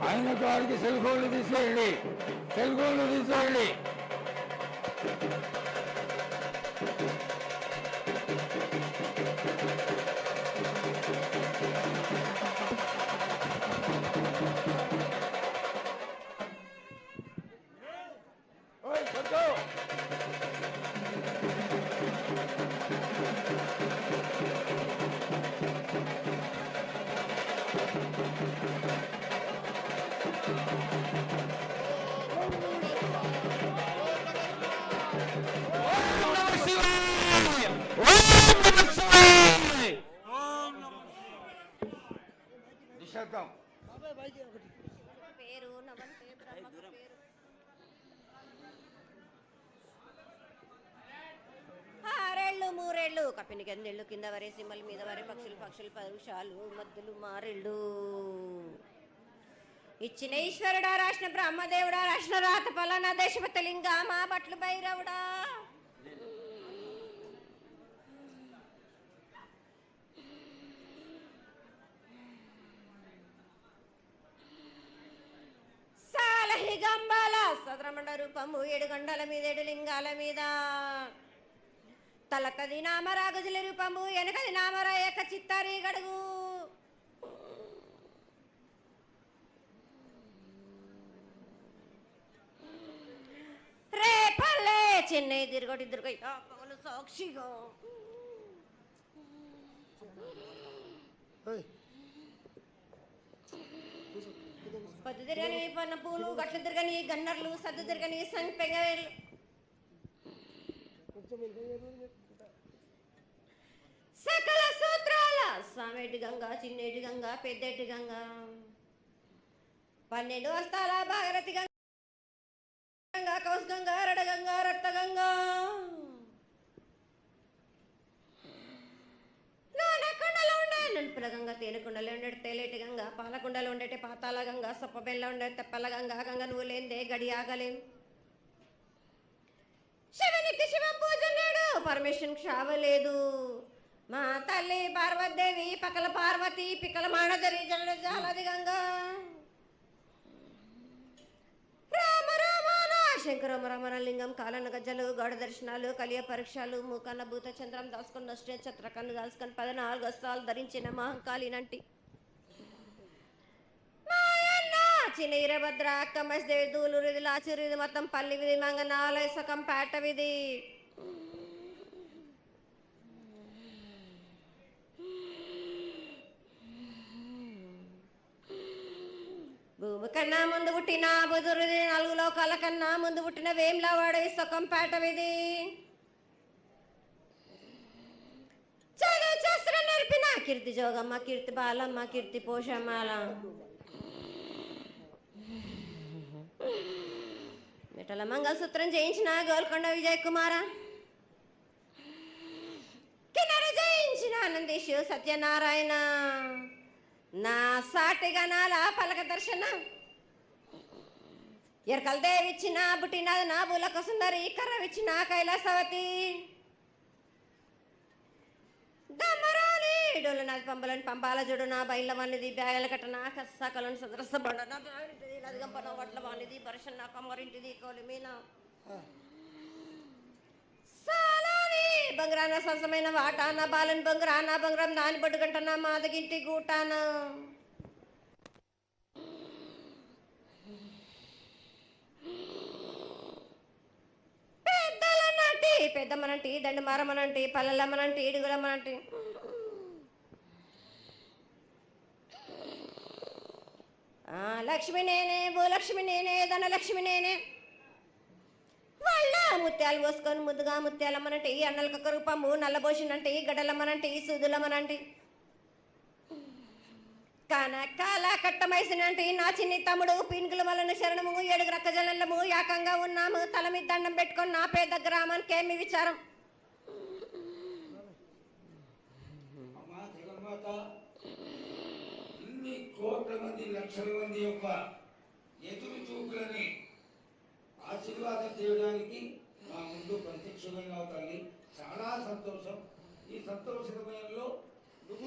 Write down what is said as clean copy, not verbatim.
ఆయన గారికి సెల్ ఫోన్లు తీసేయండి, సెల్ ఫోన్లు తీసేయండి. మూరేళ్ళు కప్పినికి ఎన్నెళ్ళు కింద వరే సింహల మీద వరే పక్షులు పరుషాలు మద్దులు మారెళ్ళు ఇచ్చిన ఈశ్వరుడా రాసిన బ్రహ్మదేవుడా రాసిన రాత పలానా దేశపతి లింగా మా బట్లు భైరవుడా సాలహి గంబాల సదరమండ రూపము 7 గండల మీద 7 లింగాల మీద తలకది నామరా గజల రూపము వెనకది నామరా ఏక చిత్తారి గడుగు రేపల్లే చెన్నై తిరుగటి పగలు సాక్షిగా పొద్దు తిరగని పన్న పూలు గట్లు తిరగని గన్నర్లు సద్దు తిరగని సంపెంగలు సకల సూత్రాల సామేటి గంగా చిన్నేటి గంగా పెద్దేటి గంగా 12 వస్తాల భాగరథి గంగా కౌస్ గంగా రడ గంగా రక్త గంగా నానకొండలో ఉండే నలుపుల గంగా తేనెకొండలో ఉండే తేలేటి గంగా పాలకొండలో ఉండేటి పాతాల గంగా సొప్పబెల్ల ఉండే తెప్పల గంగా గంగ నువ్వు లేందే గడి ఆగలేం శివునికి శివ పూజ నేడు పరమేశ్వరునికి క్షావలేదు మా తల్లి పార్వతీదేవి పకల పార్వతి పికల మానదరి జల జాలది గంగా రామ రామాన శంకర రమణలింగం కాలన గజ్జలు గౌడ దర్శనాలు కలియ పరీక్షలు మూకన్న భూత చంద్రం దాసుకొని నష్టే చత్రకన్ను దాసుకొని 14 వస్త్రాలు ధరించిన మహంకాళినంటి చిన్న ఈరభద్ర అక్క మసిదేవి దూలూరు ఇది లాచూరు ఇది మొత్తం పల్లి విధి మంగనాలయ సకం పేట విధి భూమి కన్నా ముందు పుట్టిన బుధురుది 4 లోకాల కన్నా ముందు పుట్టిన వేమ్లవాడ సకం పేట విధి చదువు శాస్త్రం నేర్పిన కీర్తి జోగమ్మ కీర్తి బాలమ్మ కీర్తి పోషమాల మిఠల మంగళసూత్రం చేయించిన గోల్కొండ విజయ్ కుమార కిన్నెర జయించిన ఆనందేశు సత్యనారాయణ నా సాటిగా నాలా పలక దర్శన ఎరకల దేవిచ్చిన బుట్టినది నా బులక సుందరి కర్రవిచ్చిన కైలాసవతి దమరాని డోలనాది పంబలని పంపాల జోడు నా బయల వానిది బ్యాగల కట్ట నా కసకలను సదరస బండ నా బ్యాగలింటిది లదిగంపన వడ్ల వానిది పరషన్ నా కమ్మరింటిది కోలిమీన సాలాని బంగ్రాన సరసమైన వాటాన బాలని బంగ్రాన బంగ్రం దాని బొడ్డు గంటన మాదగింటి గూటాన పెద్దలనంటి పెద్దమ్మనంటి దండమారమ్మనంటి పల్లెలమ్మనంటి ఇడుగులమ్మనంటి లక్ష్మి నేనే భూలక్ష్మి నేనే ధనలక్ష్మి నేనే వాళ్ళ ముత్యాలు పోసుకొని ముద్దుగా ముత్యాలమ్మనంటి అన్నలకొక రూపము నల్లబోసినంటి గడ్డలమ్మనంటి సూదులమ్మనంటి కనకాల కట్టమైసినంటి నా చిన్ని తమ్ముడు పీనుగుల వలన శరణము 7 రక్క జనలము ఏకంగా ఉన్నాము తల మీద దండం పెట్టుకొని నా పేద గ్రామానికి ఏమి విచారం కోట్ల మంది లక్షల మంది యొక్క ఎదురు చూపులని ఆశీర్వాదం చేయడానికి మా ముందు ప్రత్యక్షమైన తల్లి. చాలా సంతోషం. ఈ సంతోష సమయంలో నువ్వు